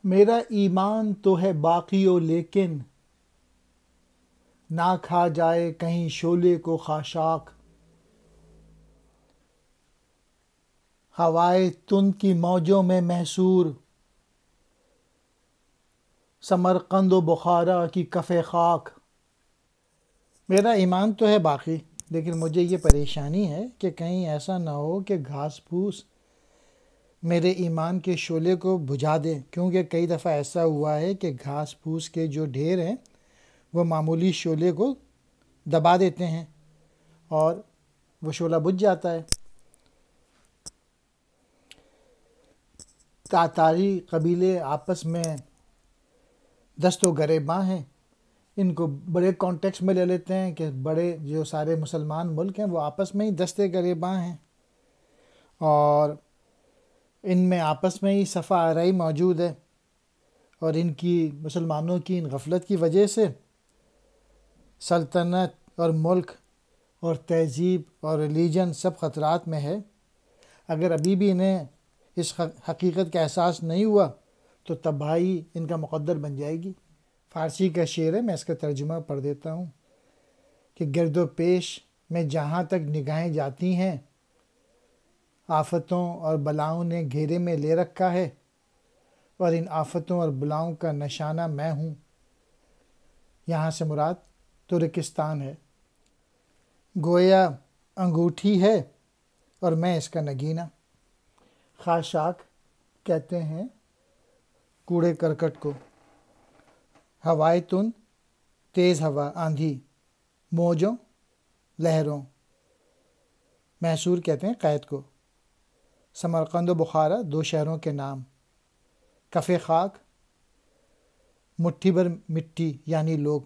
میرا ایمان تو ہے باقی و لیکن نہ کھا جائے کہیں شعلے کو خاشاک. ہوائے تند کی موجوں میں محصور سمرقند و بخارا کی کف خاک. میرا ایمان تو ہے باقی لیکن مجھے یہ پریشانی ہے کہ کہیں ایسا نہ ہو کہ گھاس پھوس میرے ایمان کے شعلے کو بجھا دے، کیونکہ کئی دفعہ ایسا ہوا ہے کہ گھاس پھوس کے جو ڈھیر ہیں وہ معمولی شعلے کو دبا دیتے ہیں اور وہ شعلہ بجھ جاتا ہے. تاتاری قبیلے آپس میں دست و گریباں ہیں. ان کو بڑے کانٹیکس میں لے لیتے ہیں کہ بڑے جو سارے مسلمان ملک ہیں وہ آپس میں ہی دست گریباں ہیں، اور ان میں آپس میں ہی صفا آرائی موجود ہے، اور ان کی مسلمانوں کی ان غفلت کی وجہ سے سلطنت اور ملک اور تہذیب اور ریلیجن سب خطرات میں ہے. اگر ابھی بھی انہیں اس حقیقت کا احساس نہیں ہوا تو تباہی ان کا مقدر بن جائے گی. فارسی کا شعر ہے، میں اس کا ترجمہ پڑھ دیتا ہوں کہ گرد و پیش میں جہاں تک نگاہیں جاتی ہیں آفتوں اور بلاؤں نے گھیرے میں لے رکھا ہے، اور ان آفتوں اور بلاؤں کا نشانہ میں ہوں. یہاں سے مراد ترکستان ہے. گویا انگوٹھی ہے اور میں اس کا نگینہ. خاشاک کہتے ہیں کوڑے کرکٹ کو. ہوائے تند، تیز ہوا، آندھی، موجوں، لہروں. محصور کہتے ہیں قید کو. سمرقند و بخارا دو شہروں کے نام. کف خاک مٹھی بھر مٹی یعنی لوگ.